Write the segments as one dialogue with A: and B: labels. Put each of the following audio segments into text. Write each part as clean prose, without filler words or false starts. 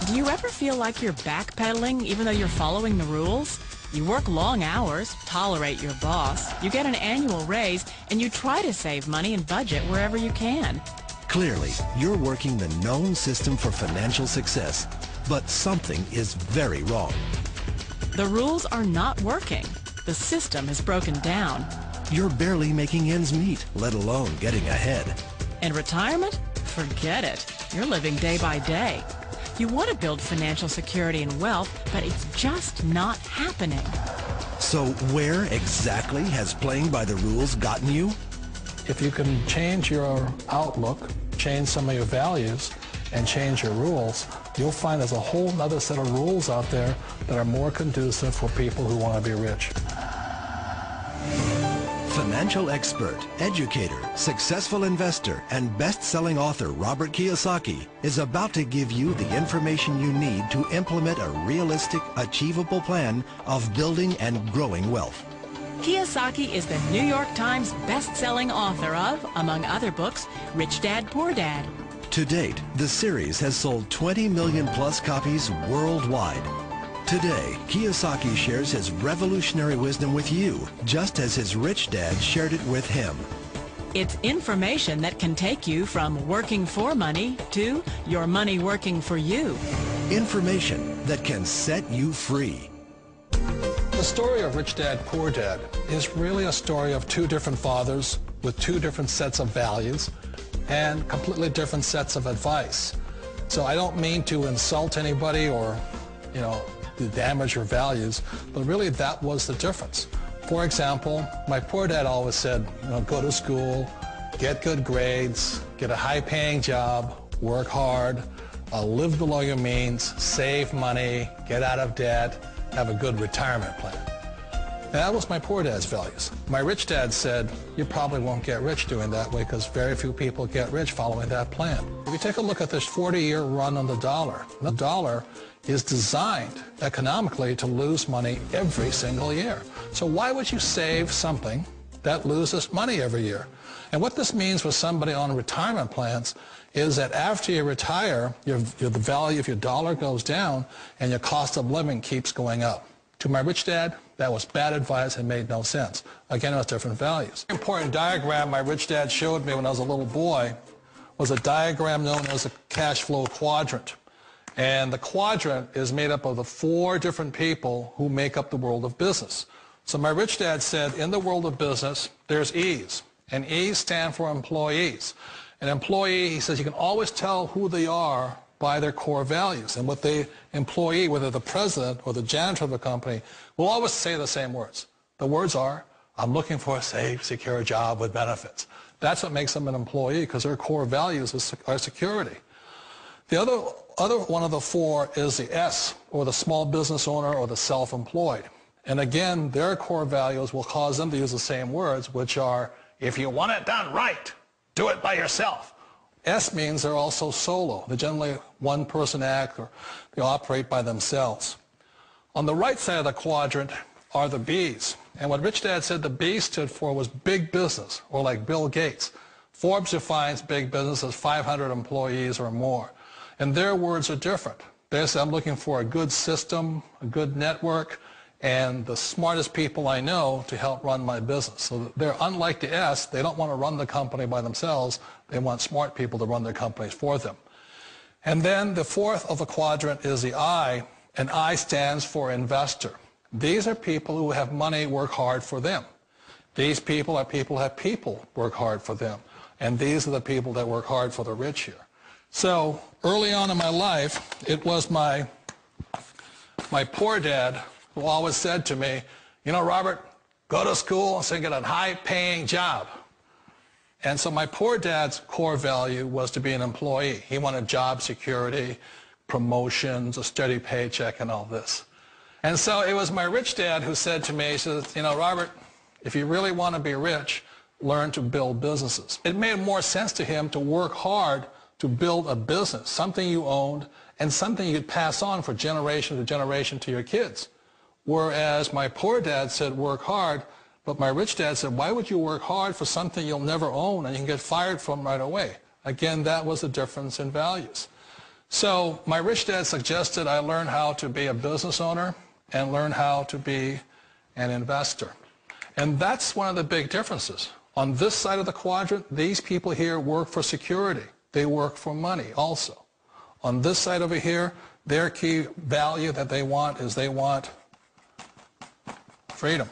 A: Do you ever feel like you're backpedaling even though you're following the rules? You work long hours, tolerate your boss, you get an annual raise, and you try to save money and budget wherever you can.
B: Clearly, you're working the known system for financial success, but something is very wrong.
A: The rules are not working. The system has broken down.
B: You're barely making ends meet, let alone getting ahead.
A: And retirement? Forget it. You're living day by day. You want to build financial security and wealth, but it's just not happening.
B: So where exactly has playing by the rules gotten you?
C: If you can change your outlook, change some of your values, and change your rules, you'll find there's a whole other set of rules out there that are more conducive for people who want to be rich.
B: Financial expert, educator, successful investor, and best-selling author Robert Kiyosaki is about to give you the information you need to implement a realistic, achievable plan of building and growing wealth.
A: Kiyosaki is the New York Times best-selling author of, among other books, Rich Dad, Poor Dad.
B: To date, the series has sold 20 million plus copies worldwide. Today, Kiyosaki shares his revolutionary wisdom with you, just as his rich dad shared it with him.
A: It's information that can take you from working for money to your money working for you.
B: Information that can set you free.
C: The story of Rich Dad, Poor Dad is really a story of two different fathers with two different sets of values and completely different sets of advice. So I don't mean to insult anybody or, to damage your values, but really that was the difference. For example, my poor dad always said, go to school, get good grades, get a high-paying job, work hard, live below your means, save money, get out of debt, have a good retirement plan. And that was my poor dad's values. My rich dad said, you probably won't get rich doing that way because very few people get rich following that plan. If you take a look at this 40-year run on the dollar is designed economically to lose money every single year. So why would you save something that loses money every year? And what this means for somebody on retirement plans is that after you retire, the value of your dollar goes down and your cost of living keeps going up. To my rich dad, that was bad advice and made no sense. Again, it was different values. An important diagram my rich dad showed me when I was a little boy was a diagram known as a cash flow quadrant. And the quadrant is made up of the four different people who make up the world of business. So my rich dad said, in the world of business, there's E's. And E's stand for employees. An employee, he says, you can always tell who they are by their core values. And what the employee, whether the president or the janitor of the company, will always say the same words. The words are, I'm looking for a safe, secure job with benefits. That's what makes them an employee, because their core values are security. The other one of the four is the S, or the small business owner or the self-employed. And again, their core values will cause them to use the same words, which are, if you want it done right, do it by yourself. S means they're also solo. They're generally one-person act, or they operate by themselves. On the right side of the quadrant are the B's. And what Rich Dad said the B stood for was big business, or like Bill Gates. Forbes defines big business as 500 employees or more. And their words are different. They say, I'm looking for a good system, a good network, and the smartest people I know to help run my business. So they're unlike the S. They don't want to run the company by themselves. They want smart people to run their companies for them. And then the fourth of the quadrant is the I, and I stands for investor. These are people who have money work hard for them. These people are people who have people work hard for them. And these are the people that work hard for the rich here. So early on in my life, it was my poor dad who always said to me, Robert, go to school and get a high-paying job. And so my poor dad's core value was to be an employee. He wanted job security, promotions, a steady paycheck, and all this. And so it was my rich dad who said to me, he says, Robert, if you really want to be rich, learn to build businesses. It made more sense to him to work hard to build a business, something you owned, and something you'd pass on for generation to generation to your kids. Whereas my poor dad said work hard, but my rich dad said, why would you work hard for something you'll never own and you can get fired from right away? Again, that was the difference in values. So my rich dad suggested I learn how to be a business owner and learn how to be an investor. And that's one of the big differences. On this side of the quadrant, these people here work for security. They work for money also. On this side over here, their key value that they want is they want freedom.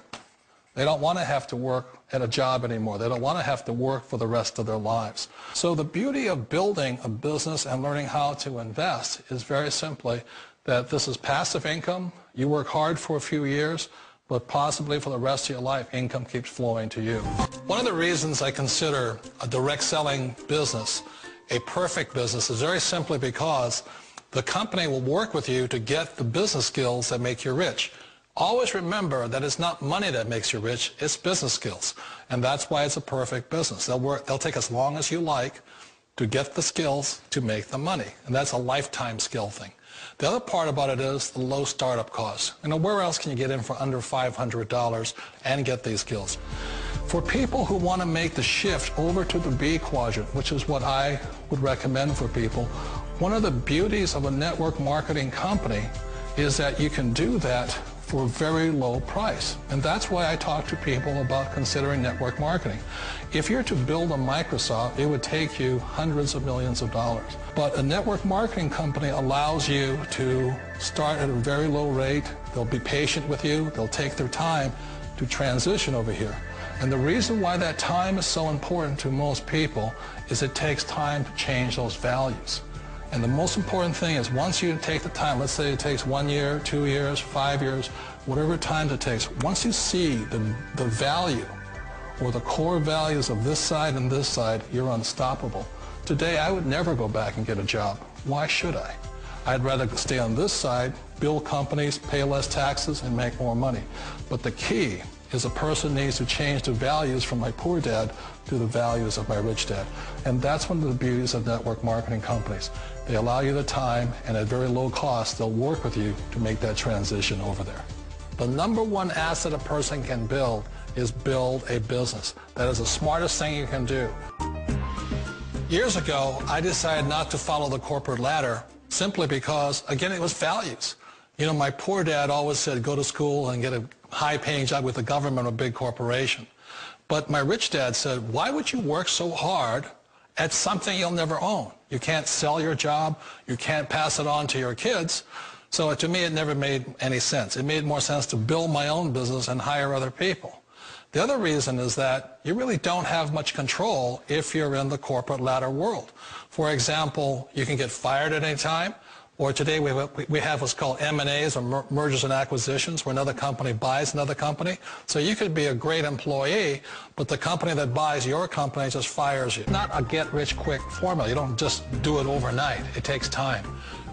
C: They don't want to have to work at a job anymore. They don't want to have to work for the rest of their lives. So the beauty of building a business and learning how to invest is very simply that this is passive income. You work hard for a few years, but possibly for the rest of your life, income keeps flowing to you. One of the reasons I consider a direct selling business a perfect business is very simply because the company will work with you to get the business skills that make you rich. Always remember that it's not money that makes you rich, it's business skills. And that's why it's a perfect business. They'll take as long as you like to get the skills to make the money. And that's a lifetime skill thing. The other part about it is the low startup cost. You know, where else can you get in for under $500 and get these skills? For people who want to make the shift over to the B quadrant, which is what I would recommend for people, one of the beauties of a network marketing company is that you can do that for a very low price. And that's why I talk to people about considering network marketing. If you're to build a Microsoft, it would take you hundreds of millions of dollars. But a network marketing company allows you to start at a very low rate. They'll be patient with you. They'll take their time to transition over here. And the reason why that time is so important to most people is it takes time to change those values. And the most important thing is once you take the time, let's say it takes 1 year, 2 years, 5 years, whatever time it takes, once you see the value or the core values of this side and this side, you're unstoppable. Today, I would never go back and get a job. Why should I? I'd rather stay on this side, build companies, pay less taxes, and make more money. But the key is a person needs to change the values from my poor dad to the values of my rich dad. And that's one of the beauties of network marketing companies. They allow you the time, and at very low cost, they'll work with you to make that transition over there. The number one asset a person can build is build a business. That is the smartest thing you can do. Years ago, I decided not to follow the corporate ladder simply because, again, it was values. You know, my poor dad always said, go to school and get a high-paying job with the government or a big corporation. But my rich dad said, why would you work so hard at something you'll never own? You can't sell your job. You can't pass it on to your kids. So to me, it never made any sense. It made more sense to build my own business and hire other people. The other reason is that you really don't have much control if you're in the corporate ladder world. For example, you can get fired at any time. Or today we have what's called M&As, or mergers and acquisitions, where another company buys another company. So you could be a great employee, but the company that buys your company just fires you. Not a get-rich-quick formula. You don't just do it overnight. It takes time.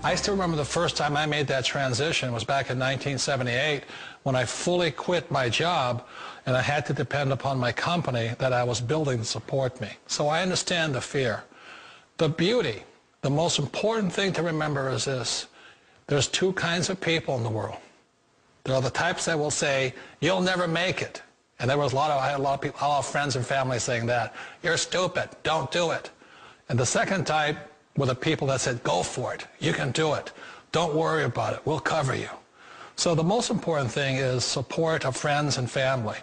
C: I still remember the first time I made that transition was back in 1978 when I fully quit my job and I had to depend upon my company that I was building to support me. So I understand the fear. The beauty. The most important thing to remember is this. There's two kinds of people in the world. There are the types that will say, you'll never make it. And I had a lot of people, a lot of friends and family saying that. You're stupid. Don't do it. And the second type were the people that said, go for it. You can do it. Don't worry about it. We'll cover you. So the most important thing is support of friends and family.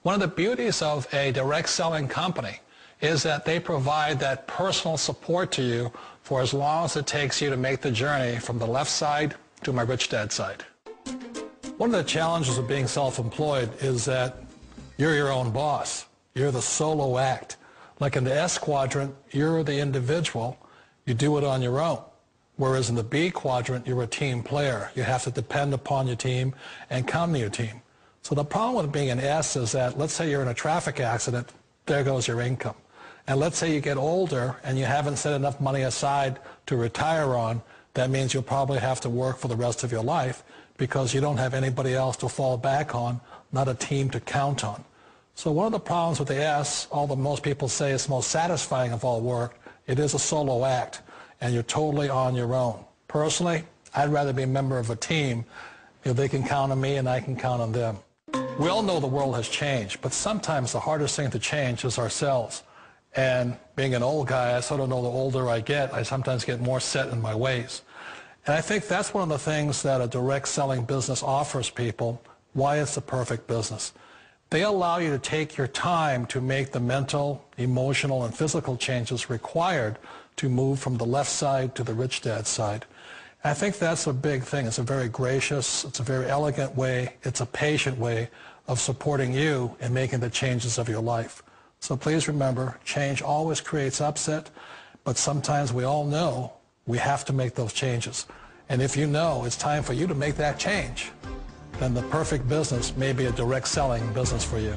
C: One of the beauties of a direct selling company is that they provide that personal support to you for as long as it takes you to make the journey from the left side to my rich dad side. One of the challenges of being self-employed is that you're your own boss. You're the solo act. Like in the S quadrant, you're the individual. You do it on your own. Whereas in the B quadrant, you're a team player. You have to depend upon your team and count on your team. So the problem with being an S is that, let's say you're in a traffic accident, there goes your income. And let's say you get older and you haven't set enough money aside to retire on, that means you'll probably have to work for the rest of your life because you don't have anybody else to fall back on, not a team to count on. So one of the problems with the S, although most people say it's most satisfying of all work, it is a solo act and you're totally on your own. Personally, I'd rather be a member of a team if they can count on me and I can count on them. We all know the world has changed, but sometimes the hardest thing to change is ourselves. And being an old guy, I sort of know the older I get, I sometimes get more set in my ways. And I think that's one of the things that a direct selling business offers people, why it's the perfect business. They allow you to take your time to make the mental, emotional, and physical changes required to move from the left side to the rich dad side. And I think that's a big thing. It's a very gracious, it's a very elegant way, it's a patient way of supporting you in making the changes of your life. So please remember, change always creates upset, but sometimes we all know we have to make those changes. And if you know it's time for you to make that change, then the perfect business may be a direct selling business for you.